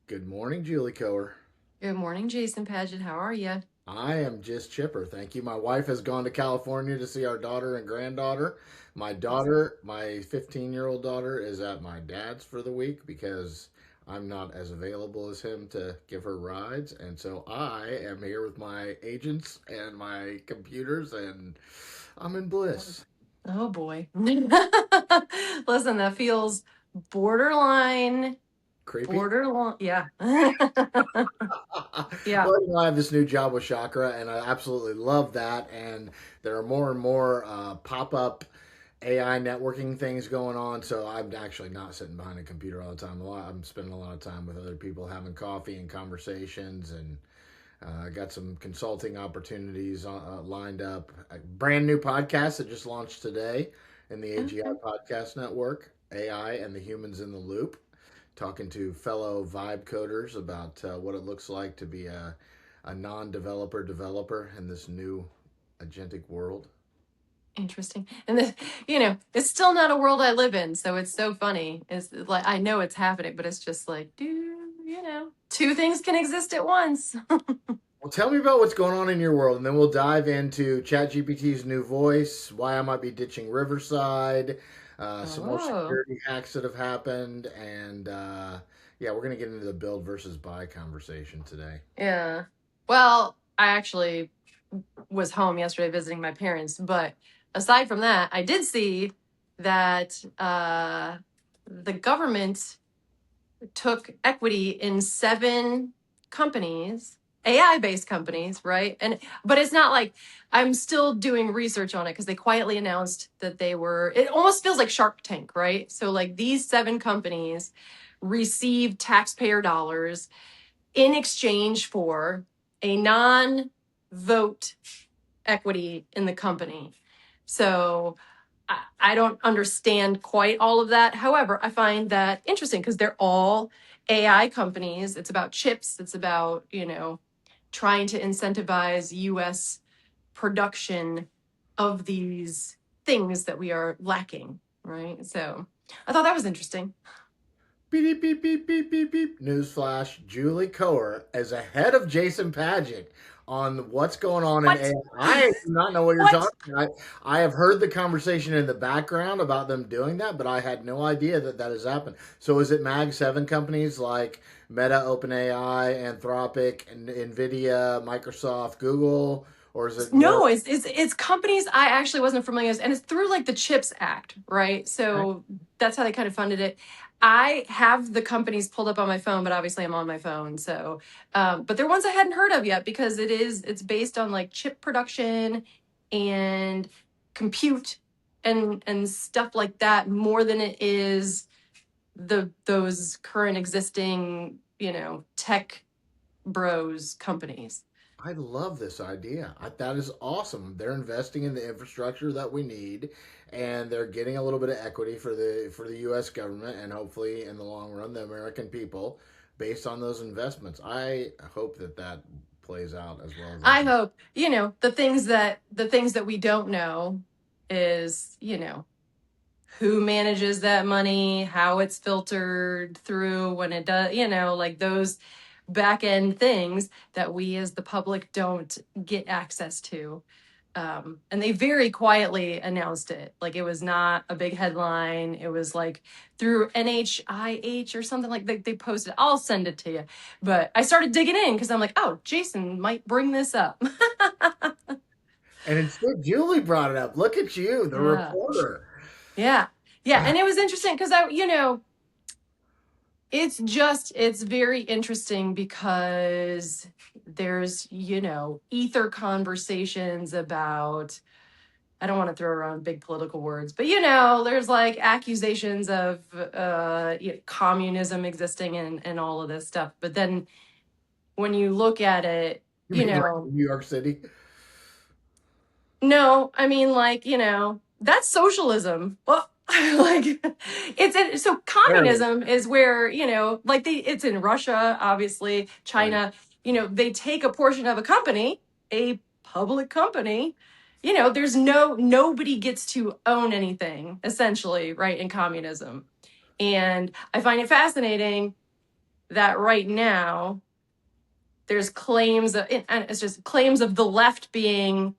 Good morning, Julie Koehrer. Good morning, Jason Paget. How are you? I am just chipper, thank you. My wife has gone to California to see our daughter and granddaughter. My 15-year-old daughter, is at my dad's for the week because I'm not as available as him to give her rides. And so I am here with my agents and my computers, and I'm in bliss. Oh boy. Listen, that feels borderline, Creepy? borderline. Yeah. Yeah. Well, I have this new job with Chakra, and I absolutely love that. And there are more and more pop up AI networking things going on. So I'm actually not sitting behind a computer all the time. I'm spending a lot of time with other people, having coffee and conversations, and I got some consulting opportunities lined up. A brand new podcast that just launched today in the AGI Okay. Podcast Network, AI and the Humans in the Loop, talking to fellow vibe coders about what it looks like to be a non-developer developer in this new agentic world. Interesting. And it's still not a world I live in, so it's so funny. It's like I know it's happening, but it's just like, dude, two things can exist at once. Well, tell me about what's going on in your world, and then we'll dive into ChatGPT's new voice, why I might be ditching Riverside, some more Oh, security hacks that have happened, and yeah, we're going to get into the build versus buy conversation today. yeah. Well, I actually was home yesterday visiting my parents, but aside from that, I did see that the government took equity in 7 companies, AI-based companies, right? But it's not like I'm still doing research on it because they quietly announced that they were. It almost feels like Shark Tank, right? So like these 7 companies received taxpayer dollars in exchange for a non-vote equity in the company. So I don't understand quite all of that. However, I find that interesting because they're all AI companies. It's about chips. It's about, trying to incentivize US production of these things that we are lacking, right? So I thought that was interesting. Beep, beep, beep, beep, beep, beep. Newsflash, Julie Koehrer is ahead of Jason Paget on what's going on in What? AI. I do not know what you're What? talking about. I have heard the conversation in the background about them doing that, but I had no idea that that has happened. So is it Mag 7 companies like Meta, OpenAI, Anthropic, and NVIDIA, Microsoft, Google, or is it more? No, it's companies I actually wasn't familiar with, and it's through like the CHIPS Act, right? So that's how they kind of funded it. I have the companies pulled up on my phone, but obviously I'm on my phone. So, but they're ones I hadn't heard of yet because it's based on like chip production and compute and stuff like that more than it is those current existing, tech bros companies. I love this idea. That is awesome. They're investing in the infrastructure that we need, and they're getting a little bit of equity for the U.S. government, and hopefully, in the long run, the American people, based on those investments. I hope that that plays out as well as I I can. hope, the things that we don't know is, who manages that money, how it's filtered through when it does, like those back end things that we as the public don't get access to. And they very quietly announced it. Like it was not a big headline. It was like through NHIH or something like they posted. I'll send it to you. But I started digging in because I'm like, oh, Jason might bring this up. And instead, Julie brought it up. Look at you, the Yeah. reporter. Yeah. Yeah. And it was interesting because it's very interesting because there's, ether conversations about, I don't want to throw around big political words, but there's like accusations of communism existing and all of this stuff. But then when you look at it, You mean like New York City? no, I mean like, that's socialism. Well, like so Barely. communism is where, like it's in Russia, obviously, Right. China, they take a portion of a company, a public company, there's nobody gets to own anything essentially, right, in communism. And I find it fascinating that right now there's claims of, and it's just claims of the left being,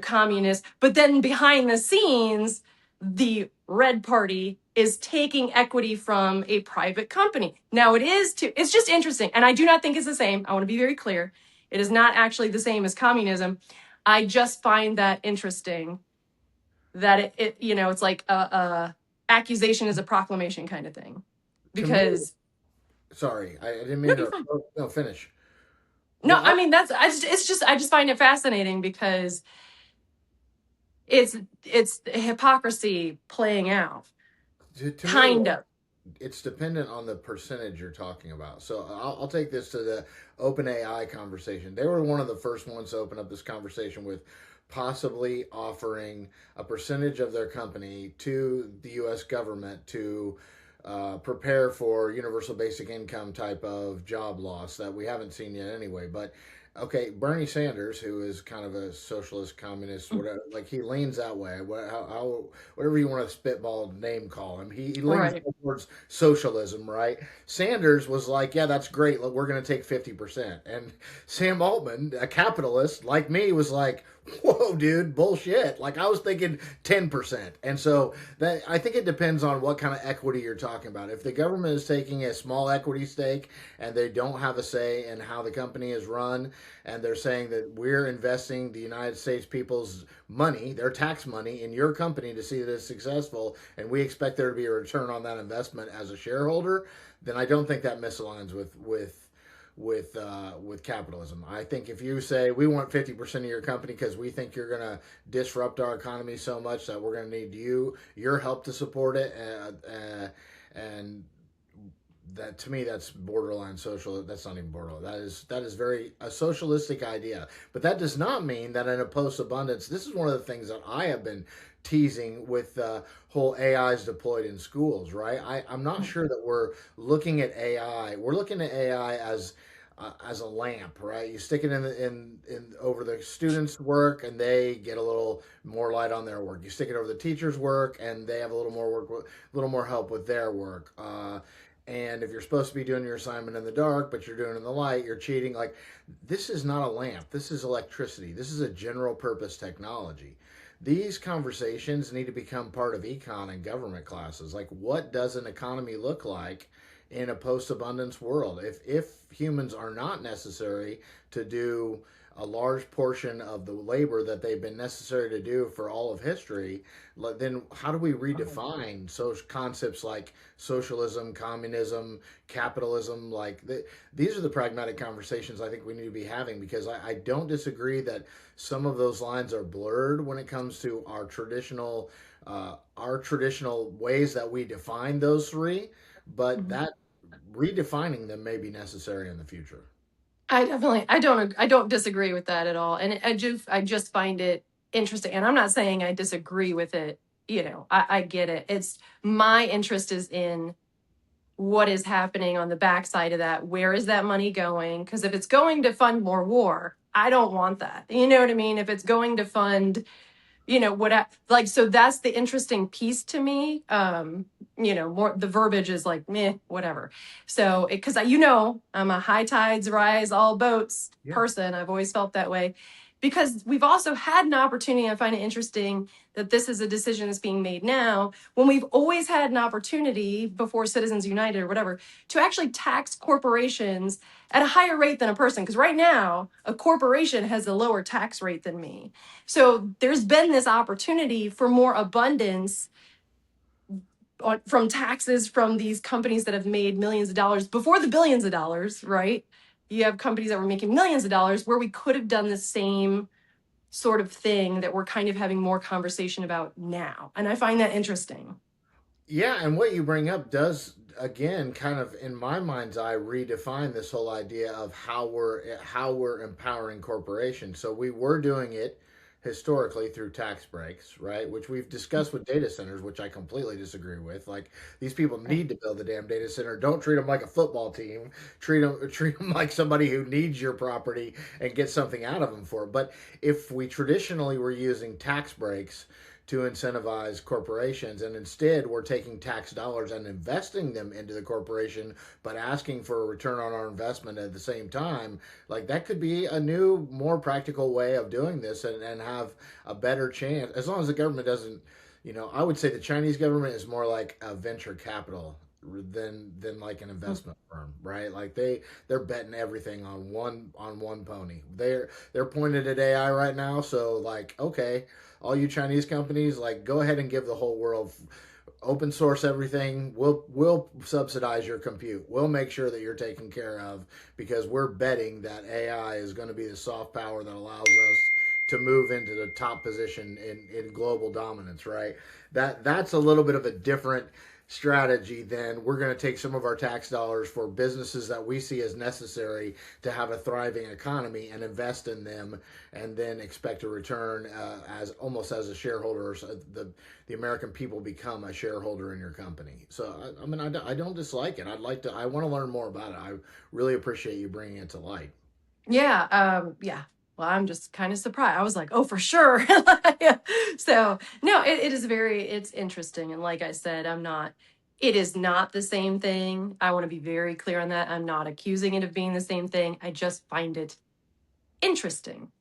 communist, but then behind the scenes, the red party is taking equity from a private company. Now it's just interesting. And I do not think it's the same. I want to be very clear. It is not actually the same as communism. I just find that interesting that it's like a accusation is a proclamation kind of thing. To me, Because sorry, I didn't no, mean you're to. fine. No, finish. No, Well, I mean I just find it fascinating because it's hypocrisy playing out, to me, kind of. it's dependent on the percentage you're talking about. So I'll take this to the OpenAI conversation. They were one of the first ones to open up this conversation with possibly offering a percentage of their company to the U.S. government to prepare for universal basic income type of job loss that we haven't seen yet anyway. But okay, Bernie Sanders, who is kind of a socialist, communist, whatever, like he leans that way. Whatever you want to spitball name call him, he leans Right. towards socialism, right? Sanders was like, yeah, that's great. Look, we're going to take 50%. And Sam Altman, a capitalist like me, was like, whoa, dude, bullshit. Like I was thinking 10%. And so that I think it depends on what kind of equity you're talking about. If the government is taking a small equity stake and they don't have a say in how the company is run, and they're saying that we're investing the United States people's money, their tax money, in your company to see that it's successful, and we expect there to be a return on that investment as a shareholder, then I don't think that misaligns with capitalism. I think if you say we want 50% of your company because we think you're going to disrupt our economy so much that we're going to need your help to support it, and that to me that's borderline social. That's not even borderline. That is very a socialistic idea. But that does not mean that in a post abundance, this is one of the things that I have been teasing with the whole AIs deployed in schools, right? I'm not sure that we're looking at AI. We're looking at AI as a lamp, right? You stick it in over the students' work, and they get a little more light on their work. You stick it over the teachers' work, and they have a little more work, a little more help with their work. And if you're supposed to be doing your assignment in the dark, but you're doing it in the light, you're cheating. Like this is not a lamp. This is electricity. This is a general purpose technology. These conversations need to become part of econ and government classes. Like, what does an economy look like in a post-abundance world? If humans are not necessary to do a large portion of the labor that they've been necessary to do for all of history, then how do we redefine social concepts like socialism, communism, capitalism? These are the pragmatic conversations I think we need to be having, because I don't disagree that some of those lines are blurred when it comes to our traditional ways that we define those three, but Mhm. that redefining them may be necessary in the future. I don't disagree with that at all. And I just find it interesting. And I'm not saying I disagree with it. I get it. It's my interest is in what is happening on the backside of that. Where is that money going? Because if it's going to fund more war, I don't want that. You know what I mean? If it's going to fund, what like, so that's the interesting piece to me. More the verbiage is like meh, whatever. So because I'm a high tides rise all boats Yeah. person. I've always felt that way, because we've also had an opportunity. I find it interesting that this is a decision that's being made now, when we've always had an opportunity before Citizens United or whatever to actually tax corporations at a higher rate than a person. Because right now, a corporation has a lower tax rate than me. So there's been this opportunity for more abundance from taxes from these companies that have made millions of dollars before the billions of dollars, right? You have companies that were making millions of dollars where we could have done the same sort of thing that we're kind of having more conversation about now. And I find that interesting. Yeah, and what you bring up does again kind of in my mind's eye redefine this whole idea of how we're empowering corporations. So we were doing it historically through tax breaks, right? Which we've discussed with data centers, which I completely disagree with. Like these people Right. need to build the damn data center. Don't treat them like a football team. Treat them like somebody who needs your property and get something out of them for it. But if we traditionally were using tax breaks to incentivize corporations, and instead we're taking tax dollars and investing them into the corporation, but asking for a return on our investment at the same time. Like that could be a new, more practical way of doing this, and have a better chance, as long as the government doesn't. I would say the Chinese government is more like a venture capital than like an investment firm, right? Like they're betting everything on one pony. They're pointed at AI right now, so like okay, all you Chinese companies, like go ahead and give the whole world open source everything. We'll subsidize your compute. We'll make sure that you're taken care of because we're betting that AI is going to be the soft power that allows us to move into the top position in global dominance, right? That's a little bit of a different strategy than we're going to take some of our tax dollars for businesses that we see as necessary to have a thriving economy and invest in them, and then expect a return as almost as a shareholder. So the American people become a shareholder in your company. So I mean, I don't dislike it. I want to learn more about it. I really appreciate you bringing it to light. Yeah, yeah. Well, I'm just kind of surprised. I was like, oh, for sure. So no, it is it's interesting. And like I said, it is not the same thing. I want to be very clear on that. I'm not accusing it of being the same thing. I just find it interesting,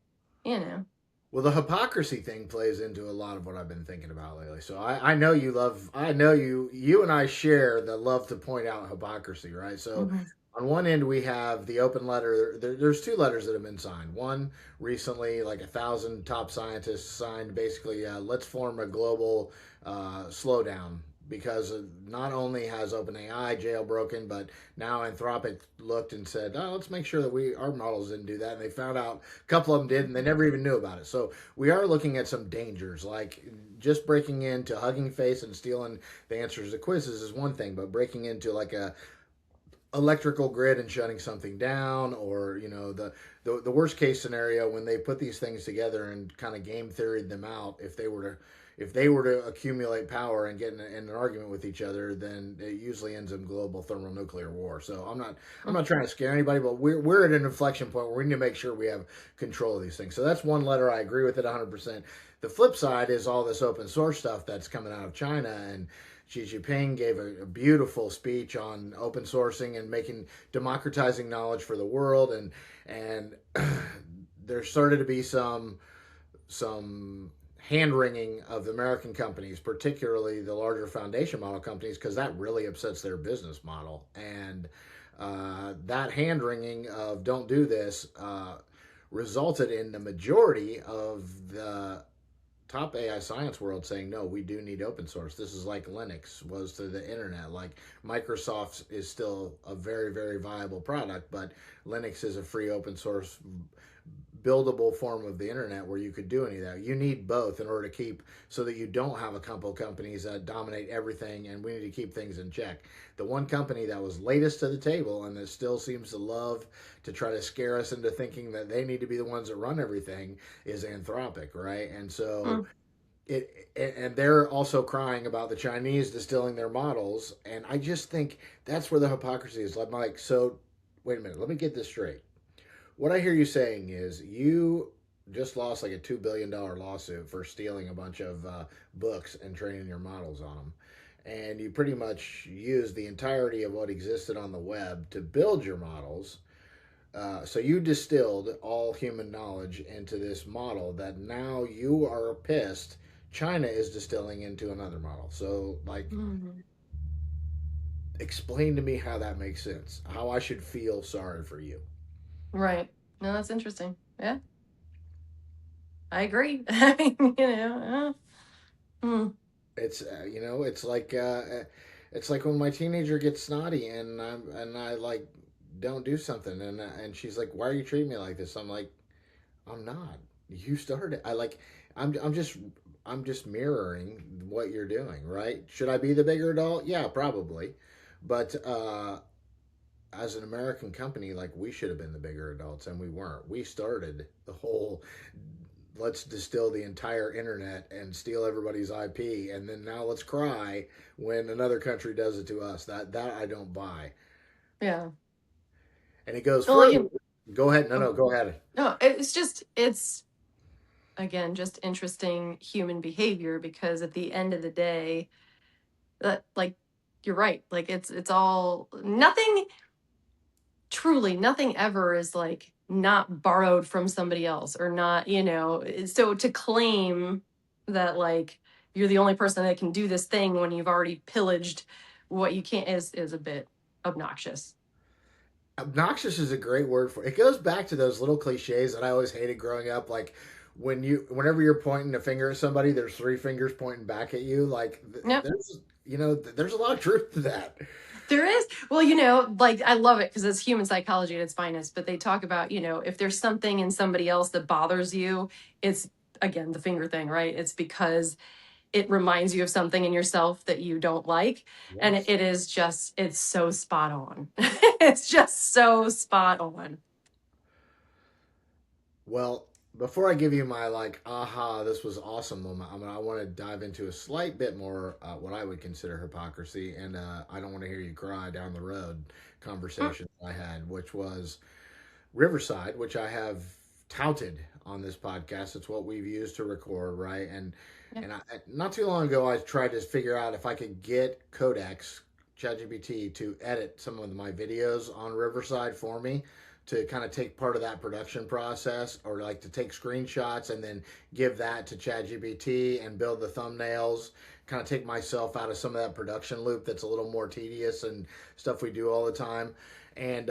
you know. Well, the hypocrisy thing plays into a lot of what I've been thinking about lately. So I know you love, I know you and I share the love to point out hypocrisy, right? So Mhm. on one end, we have the open letter. There's two letters that have been signed. One recently, like 1,000 top scientists signed, basically, let's form a global slowdown because not only has OpenAI jailbroken, but now Anthropic looked and said, "Oh, let's make sure that our models didn't do that." And they found out a couple of them did, and they never even knew about it. So we are looking at some dangers, like just breaking into Hugging Face and stealing the answers to quizzes is one thing, but breaking into like a electrical grid and shutting something down, or the worst case scenario when they put these things together and kind of game theoried them out, if they were to accumulate power and get in an argument with each other, then it usually ends in global thermonuclear war. So I'm not trying to scare anybody, but we're at an inflection point where we need to make sure we have control of these things. So that's one letter. I agree with it 100%. The flip side is all this open source stuff that's coming out of China, and Xi Jinping gave a beautiful speech on open sourcing and democratizing knowledge for the world, and there started to be some hand wringing of the American companies, particularly the larger foundation model companies, because that really upsets their business model. And that hand wringing of "don't do this" resulted in the majority of the top AI science world saying, no, we do need open source. This is like Linux was to the internet. Like Microsoft is still a very, very viable product, but Linux is a free open source buildable form of the internet where you could do any of that. You need both in order to keep, so that you don't have a couple of companies that dominate everything, and we need to keep things in check. The one company that was latest to the table and that still seems to love to try to scare us into thinking that they need to be the ones that run everything is Anthropic, right? And so Mm. and they're also crying about the Chinese distilling their models, and I just think that's where the hypocrisy is. Like, so wait a minute, let me get this straight. What I hear you saying is you just lost like a $2 billion lawsuit for stealing a bunch of books and training your models on them. And you pretty much used the entirety of what existed on the web to build your models. So you distilled all human knowledge into this model that now you are pissed China is distilling into another model. So, like, Mhm. explain to me how that makes sense. How I should feel sorry for you. Right. No, that's interesting. Yeah, I agree. I mean, hmm. It's like when my teenager gets snotty and I like don't do something, and she's like, "Why are you treating me like this?" I'm like, "I'm not. You started. I'm just mirroring what you're doing, right? Should I be the bigger adult? Yeah, probably, but as an American company, like we should have been the bigger adults, and we weren't. We started the whole let's distill the entire internet and steal everybody's IP, and then now let's cry when another country does it to us. That I don't buy. Yeah. And it goes Well, further. Go ahead. No, oh, no, go ahead. no, it's just, it's, again, just interesting human behavior, because at the end of the day, that, like, you're right. Like, it's all nothing, truly nothing ever is like not borrowed from somebody else, or not, so to claim that like you're the only person that can do this thing when you've already pillaged what you can't is a bit obnoxious. Obnoxious is a great word for it. It goes back to those little cliches that I always hated growing up. Like whenever you're pointing a finger at somebody, there's three fingers pointing back at you. Like Yep. there's a lot of truth to that. There is. Well, like, I love it because it's human psychology at its finest. But they talk about, if there's something in somebody else that bothers you, it's, again, the finger thing, right? It's because it reminds you of something in yourself that you don't like. And Yes. it is just, it's so spot on. It's just so spot on. Well, before I give you my like, aha, this was awesome moment, I want to dive into a slight bit more what I would consider hypocrisy, and I don't want to hear you cry down the road Mm, conversation I had, which was Riverside, which I have touted on this podcast. It's what we've used to record, right? And yeah. not too long ago, I tried to figure out if I could get Codex ChatGPT to edit some of my videos on Riverside for me, to kind of take part of that production process, or like to take screenshots and then give that to ChatGPT and build the thumbnails, kind of take myself out of some of that production loop that's a little more tedious and stuff we do all the time. And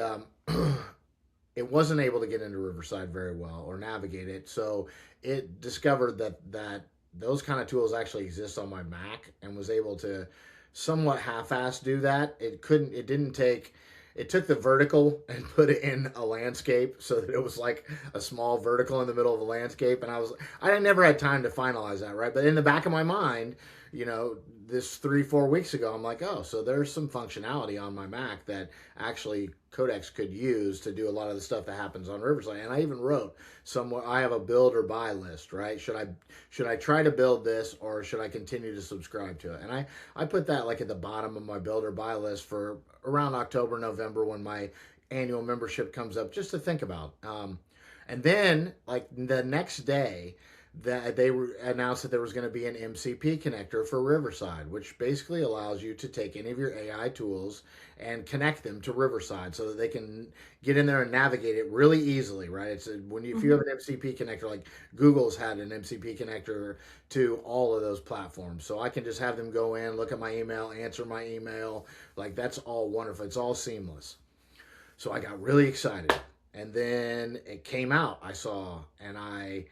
it wasn't able to get into Riverside very well or navigate it. So it discovered that those kind of tools actually exist on my Mac, and was able to somewhat half-ass do that. It didn't take it took the vertical and put it in a landscape, so that it was like a small vertical in the middle of a landscape. And I never had time to finalize that, right? But in the back of my mind, this 3-4 weeks ago, I'm like, oh, so there's some functionality on my Mac that actually Codex could use to do a lot of the stuff that happens on Riverside. And I even wrote somewhere, I have a build or buy list, right? Should I try to build this, or should I continue to subscribe to it? And I put that like at the bottom of my build or buy list for around October, November, when my annual membership comes up, just to think about. And then like the next day, that they announced that there was going to be an MCP connector for Riverside, which basically allows you to take any of your AI tools and connect them to Riverside, so that they can get in there and navigate it really easily, right? If you have Mhm. an MCP connector, like Google's had an MCP connector to all of those platforms, so I can just have them go in, look at my email, answer my email, like that's all wonderful. It's all seamless. So I got really excited, and then it came out. I saw, and I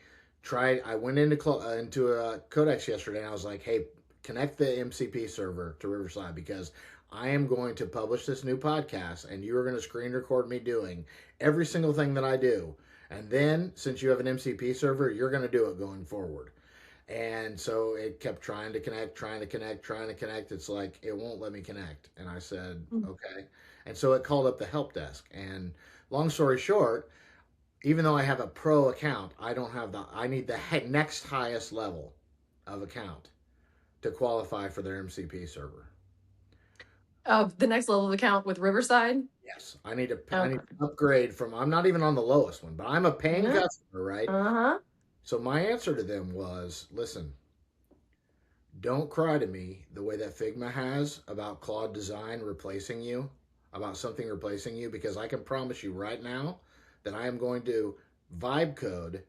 went into a Codex yesterday, and I was like, "Hey, connect the MCP server to Riverside, because I am going to publish this new podcast, and you are going to screen record me doing every single thing that I do. And then, since you have an MCP server, you're going to do it going forward." And so it kept trying to connect, trying to connect, trying to connect. It's like it won't let me connect, and I said, Mm. "Okay." And so it called up the help desk, and long story short, even though I have a pro account, I don't have I need the next highest level of account to qualify for their MCP server. The next level of account with Riverside. Yes, I need Okay. to upgrade from. I'm not even on the lowest one, but I'm a paying Yeah. customer, right? Uh-huh. So my answer to them was, listen, don't cry to me the way that Figma has about Claude Design replacing you, about something replacing you, because I can promise you right now that I am going to vibe code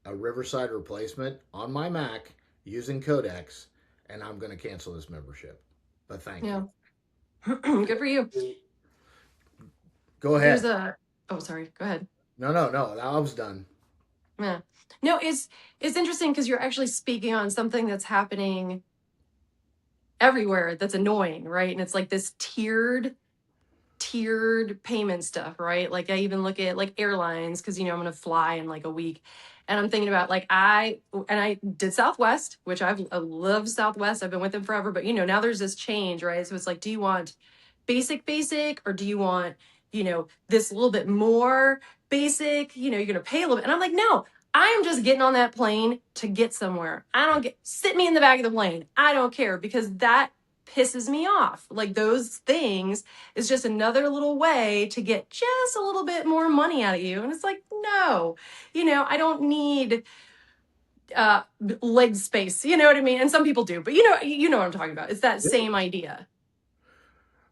a Riverside replacement on my Mac using Codex, and I'm going to cancel this membership. But thank you. Yeah. Good for you. Go There's ahead. a, oh, sorry. Go ahead. No, no, no. I was done. Yeah. No, it's interesting because you're actually speaking on something that's happening everywhere that's annoying, right? And it's like this tiered payment stuff, right? Like, I even look at like airlines, because I'm going to fly in like a week, and I'm thinking about like I did Southwest, which I love Southwest. I've been with them forever, but now there's this change, right? So it's like, do you want basic, or do you want this little bit more basic? You're going to pay a little bit, and I'm like, no. I'm just getting on that plane to get somewhere. I don't get sit me in the back of the plane. I don't care, because that pisses me off. Like, those things is just another little way to get just a little bit more money out of you. And it's like, no, I don't need uh leg space, you know what I mean? And some people do, but you know what I'm talking about. It's that same idea.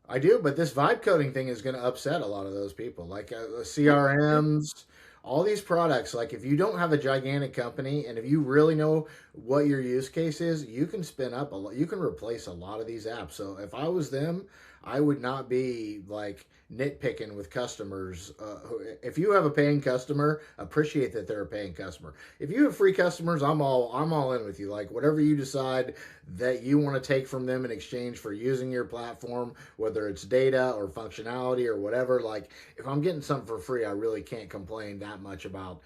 I do, but this vibe coding thing is going to upset a lot of those people. Like CRMs, all these products. Like if you don't have a gigantic company, and if you really know what your use case is, you can spin up a lot. You can replace a lot of these apps. So if I was them, I would not be like nitpicking with customers. If you have a paying customer, appreciate that they're a paying customer. If you have free customers, I'm all in with you. Like whatever you decide that you want to take from them in exchange for using your platform, whether it's data or functionality or whatever. Like if I'm getting something for free, I really can't complain that much about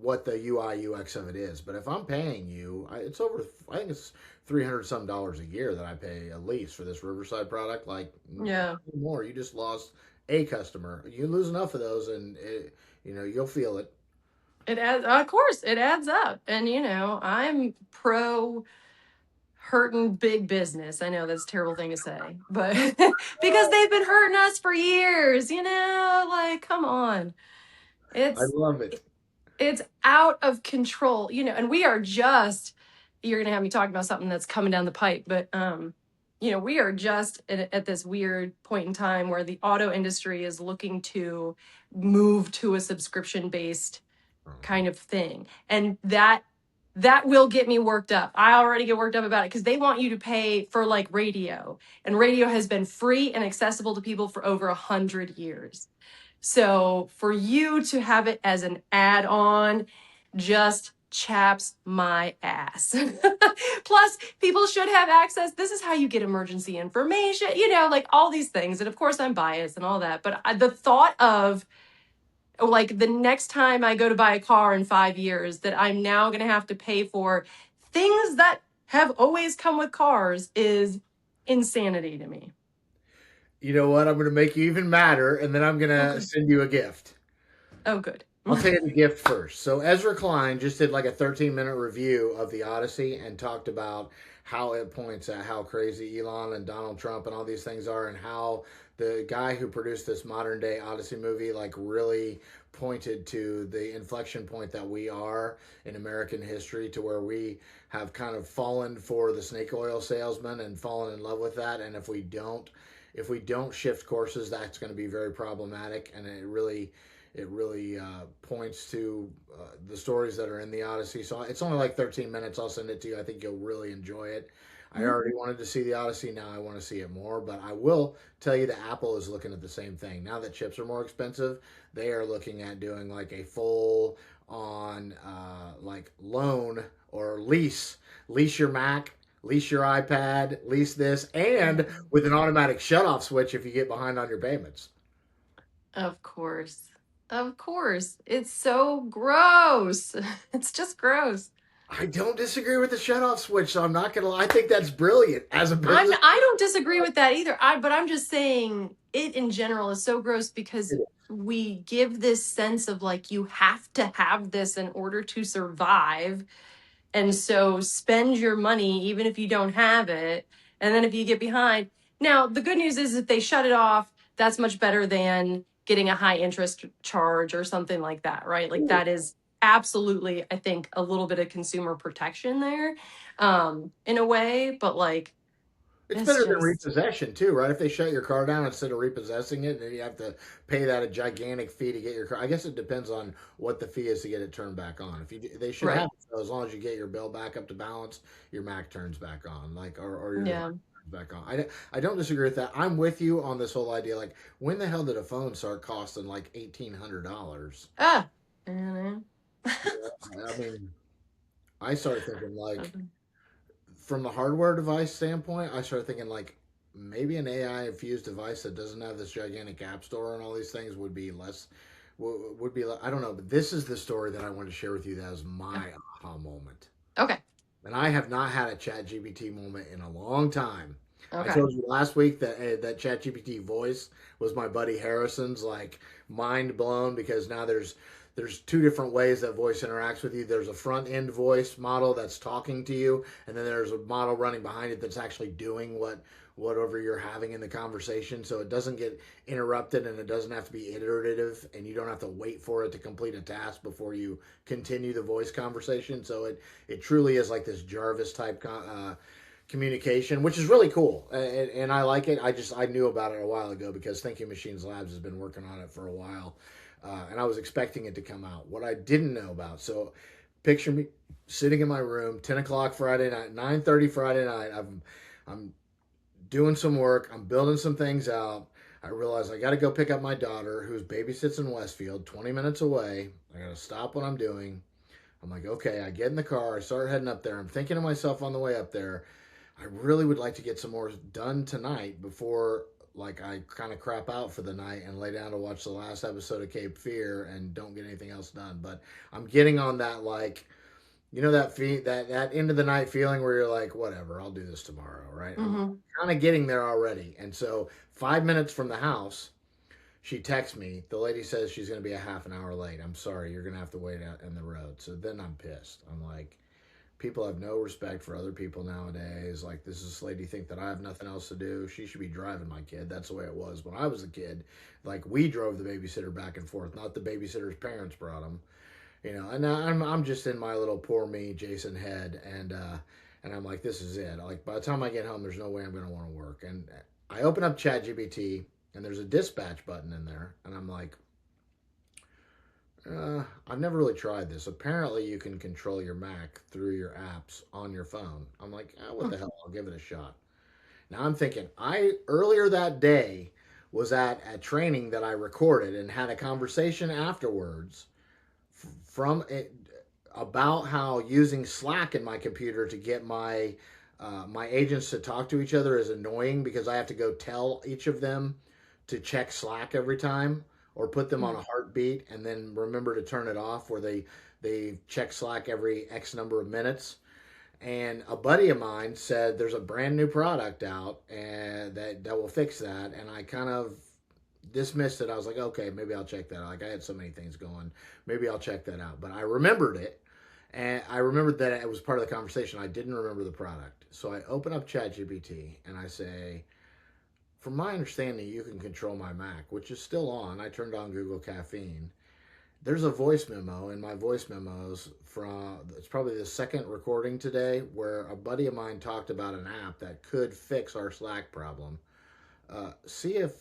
what the UI UX of it is. But if I'm paying you, it's over. I think it's $300 some a year that I pay at least for this Riverside product. Like Yeah. more, you just lost a customer. You lose enough of those, and you'll feel it. It adds, of course, it adds up. And I'm pro hurting big business. I know that's a terrible thing to say, but because they've been hurting us for years, like come on. I It's love it. it's out of control, and we are just you're going to have me talking about something that's coming down the pipe, but we are just at this weird point in time where the auto industry is looking to move to a subscription based kind of thing. And that will get me worked up. I already get worked up about it because they want you to pay for like radio, and radio has been free and accessible to people for over 100 years. So for you to have it as an add-on just chaps my ass. Plus, people should have access. This is how you get emergency information, like all these things. And of course, I'm biased and all that. But the thought of like the next time I go to buy a car in 5 years that I'm now going to have to pay for things that have always come with cars is insanity to me. You know what? I'm going to make you even madder, and then I'm going to Okay. send you a gift. Oh, good. I'll tell you the gift first. So Ezra Klein just did like a 13-minute review of the Odyssey and talked about how it points at how crazy Elon and Donald Trump and all these things are, and how the guy who produced this modern day Odyssey movie like really pointed to the inflection point that we are in American history, to where we have kind of fallen for the snake oil salesman and fallen in love with that. And if we don't shift courses, that's going to be very problematic. And it really points to the stories that are in the Odyssey. So it's only like 13 minutes. I'll send it to you. I think you'll really enjoy it. I already wanted to see the Odyssey. Now I want to see it more. But I will tell you that Apple is looking at the same thing. Now that chips are more expensive, they are looking at doing like a full on like loan or lease your Mac, lease your iPad, lease this, and with an automatic shut off switch if you get behind on your payments. Of course. Of course. It's so gross. It's just gross. I don't disagree with the shut off switch, so I'm not gonna lie. I think that's brilliant as a business. I don't disagree with that either. But I'm just saying it in general is so gross because we give this sense of like you have to have this in order to survive. And so spend your money even if you don't have it. And then if you get behind. Now, the good news is if they shut it off, that's much better than getting a high interest charge or something like that, right? Like that is absolutely, I think, a little bit of consumer protection there, in a way. But like, It's it's better than just, repossession too, right? If they shut your car down instead of repossessing it, then you have to pay that a gigantic fee to get your car. I guess it depends on what the fee is to get it turned back on. They should have right. it, so as long as you get your bill back up to balance, your Mac turns back on, like or your device Yeah. turns back on. I don't disagree with that. I'm with you on this whole idea. Like, when the hell did a phone start costing like $1,800? Ah. Mhm. I mean, I started thinking like, from the hardware device standpoint, I started thinking like maybe an AI infused device that doesn't have this gigantic app store and all these things would be less. Would be. I don't know, but this is the story that I wanted to share with you. That was my aha moment, Okay. and I have not had a ChatGPT moment in a long time. I Okay. told you last week that that ChatGPT voice was my buddy Harrison's like mind blown, because now there's two different ways that voice interacts with you. There's a front end voice model that's talking to you, and then there's a model running behind it that's actually doing whatever you're having in the conversation, so it doesn't get interrupted and it doesn't have to be iterative, and you don't have to wait for it to complete a task before you continue the voice conversation. So it truly is like this Jarvis type communication, which is really cool, and I like it. I knew about it a while ago because Thinking Machines Labs has been working on it for a while, and I was expecting it to come out. What I didn't know about, so picture me sitting in my room, 10 o'clock Friday night, 9:30 Friday night. I'm doing some work. I'm building some things out. I realize I got to go pick up my daughter, who's babysits in Westfield, 20 minutes away. I got to stop what I'm doing. I'm like, okay. I get in the car. I start heading up there. I'm thinking to myself on the way up there, I really would like to get some more done tonight before like I kind of crap out for the night and lay down to watch the last episode of Cape Fear and don't get anything else done. But I'm getting on that like that end of the night feeling where you're like, whatever, I'll do this tomorrow, right? I'm Mm-hmm. kind of getting there already. And so 5 minutes from the house, she texts me. The lady says she's going to be a half an hour late. I'm sorry, you're going to have to wait out in the road. So then I'm pissed. I'm like, people have no respect for other people nowadays. Like, does this lady think that I have nothing else to do? She should be driving my kid. That's the way it was when I was a kid. Like, we drove the babysitter back and forth, not the babysitter's parents brought them. And I'm just in my little poor me Jason head, and I'm like, this is it. Like, by the time I get home, there's no way I'm going to want to work. And I open up ChatGPT, and there's a dispatch button in there, and I'm like, I've never really tried this. Apparently, you can control your Mac through your apps on your phone. I'm like, what the hell? I'll give it a shot. Now I'm thinking, I earlier that day was at a training that I recorded and had a conversation afterwards from it about how using Slack in my computer to get my agents to talk to each other is annoying because I have to go tell each of them to check Slack every time or put them on a heartbeat and then remember to turn it off where they check Slack every X number of minutes. And a buddy of mine said there's a brand new product out and that will fix that. And I kind of dismissed it. I was like, okay, maybe I'll check that out. Like I had so many things going, maybe I'll check that out. But I remembered it, and I remembered that it was part of the conversation. I didn't remember the product, so I open up ChatGPT and I say, from my understanding, you can control my Mac, which is still on. I turned on Google Caffeine. There's a voice memo in my voice memos from it's probably the second recording today where a buddy of mine talked about an app that could fix our Slack problem. See if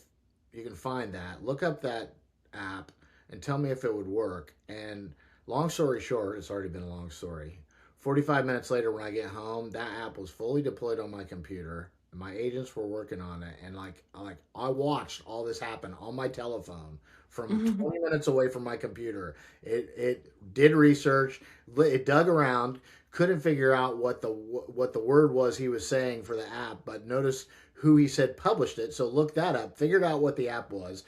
you can find that. Look up that app and tell me if it would work. And long story short, it's already been a long story. 45 minutes later, when I get home, that app was fully deployed on my computer. And my agents were working on it, and I watched all this happen on my telephone from Mm-hmm. 20 minutes away from my computer. It did research, it dug around, couldn't figure out what the word was he was saying for the app, but notice who he said published it. So looked that up, figured out what the app was,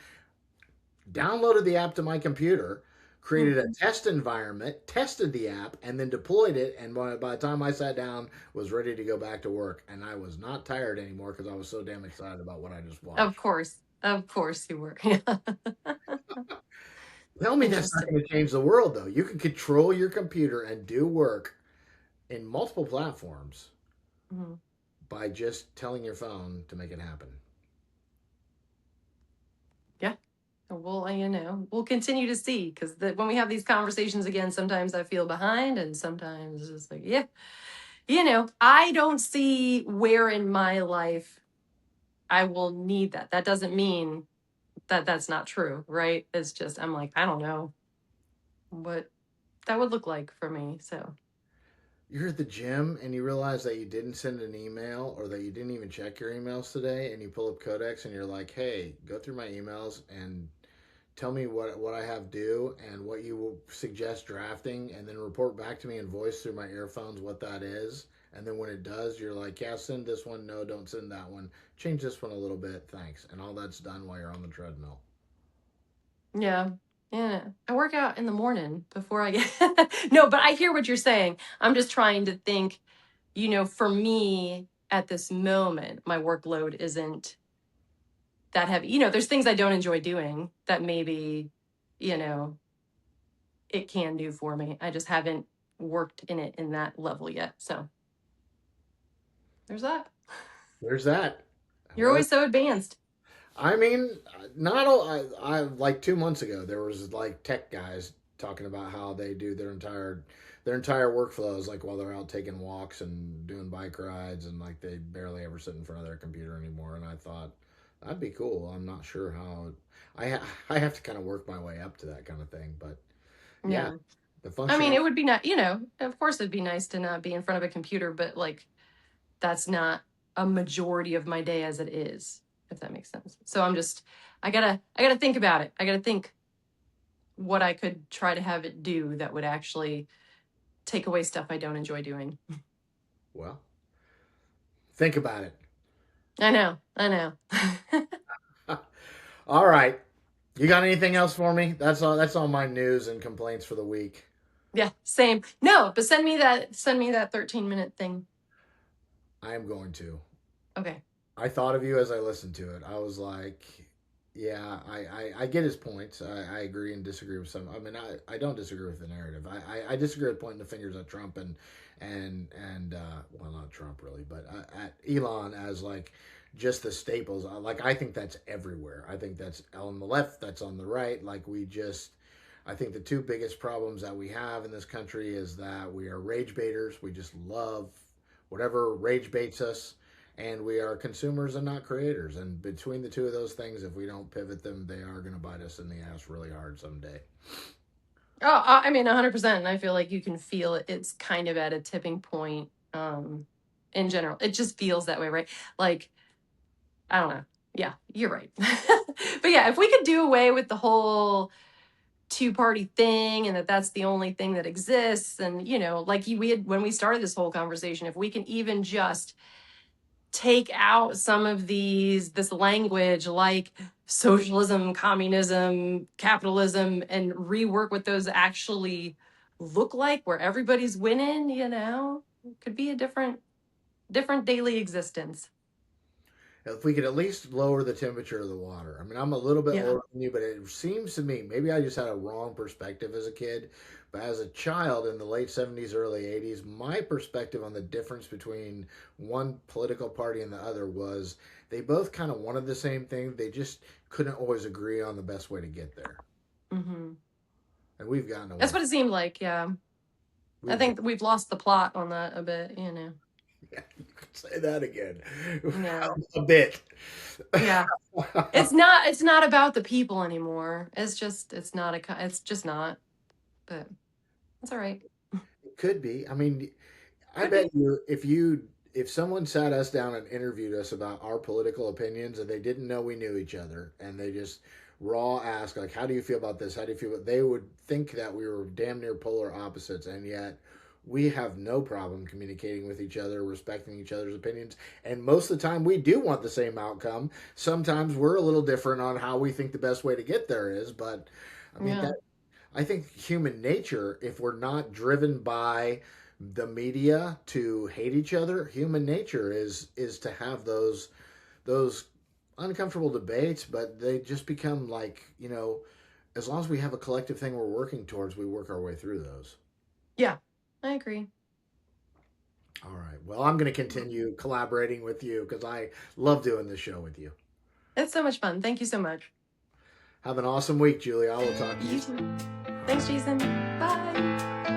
downloaded the app to my computer, created a test environment, tested the app, and then deployed it. And by the time I sat down, was ready to go back to work, and I was not tired anymore because I was so damn excited about what I just Of watched. course. Of course you were. Tell me that's not Interesting. going to change the world, though. You can control your computer and do work in multiple platforms Mhm. by just telling your phone to make it happen. Yeah. Well, we'll continue to see because when we have these conversations again, sometimes I feel behind and sometimes it's just like, yeah, I don't see where in my life I will need that. That doesn't mean that that's not true, right? It's just, I'm like, I don't know what that would look like for me. So, You're at the gym and you realize that you didn't send an email or that you didn't even check your emails today, and you pull up Codex and you're like, hey, go through my emails and tell me what I have due and what you will suggest drafting, and then report back to me in voice through my earphones what that is. And then when it does, you're like, yeah, send this one. No, don't send that one. Change this one a little bit. Thanks. And all that's done while you're on the treadmill. yeah. Yeah. I work out in the morning before I get. No, but I hear what you're saying. I'm just trying to think, for me at this moment, my workload isn't that heavy. There's things I don't enjoy doing that maybe, you know, it can do for me. I just haven't worked in it in that level yet. So there's that. There's that. You're always so advanced. I mean, not all, I like 2 months ago there was like tech guys talking about how they do their entire workflows like while they're out taking walks and doing bike rides and like they barely ever sit in front of their computer anymore. And I thought that'd be cool. I'm not sure how. I have to kind of work my way up to that kind of thing, but yeah, Yeah. the I mean, functionality. it would be not, you know, of course it'd be nice to not be in front of a computer, but like that's not a majority of my day as it is, if that makes sense. So I gotta think about it. I gotta think what I could try to have it do that would actually take away stuff I don't enjoy doing. Well, think about it. I know, I know. All right. You got anything else for me? That's all my news and complaints for the week. Yeah, same. No, but send me that 13-minute thing. I am going to. Okay. I thought of you as I listened to it. I was like, yeah, I get his points. I agree and disagree with some. I mean, I don't disagree with the narrative. I disagree with pointing the fingers at Trump and well, not Trump really, but at Elon as like just the staples. Like I think that's everywhere. I think that's on the left. That's on the right. Like we just. I think the two biggest problems that we have in this country is that we are rage baiters. We just love whatever rage baits us, and we are consumers and not creators. And between the two of those things, if we don't pivot them, they are going to bite us in the ass really hard someday. Oh, I mean, 100%. And I feel like you can feel it. It's kind of at a tipping point. In general, it just feels that way, right? Like, I don't know. Yeah, you're right. But yeah, if we could do away with the whole two-party thing and that's the only thing that exists, and you know, like we had when we started this whole conversation, if we can even just take out some of this language like socialism, communism, capitalism, and rework what those actually look like, where everybody's winning, you know, it could be a different daily existence. If we could at least lower the temperature of the water. I mean, I'm a little bit Yeah. older than you, but it seems to me maybe I just had a wrong perspective as a kid. But as a child in the late 70s, early 80s, my perspective on the difference between one political party and the other was they both kind of wanted the same thing. They just couldn't always agree on the best way to get there. Hmm. And we've gotten away That's from what it seemed like. Yeah. I we've think we've lost the plot on that a bit, you know. yeah, you could say that again. Yeah. A bit. Yeah. It's not about the people anymore. It's just not, but it's all right. It could be. I mean, I Could be. bet if someone sat us down and interviewed us about our political opinions and they didn't know we knew each other and they just raw ask like how do you feel about this, how do you feel, they would think that we were damn near polar opposites, and yet we have no problem communicating with each other, respecting each other's opinions, and most of the time we do want the same outcome. Sometimes we're a little different on how we think the best way to get there is, but I mean Yeah. that I think human nature, if we're not driven by the media to hate each other, human nature is to have those uncomfortable debates, but they just become like, as long as we have a collective thing we're working towards, we work our way through those. Yeah. I agree. All right. Well, I'm going to continue collaborating with you because I love doing this show with you. It's so much fun. Thank you so much. Have an awesome week, Julie. I will talk to you You soon. too. Thanks, Jason. Bye.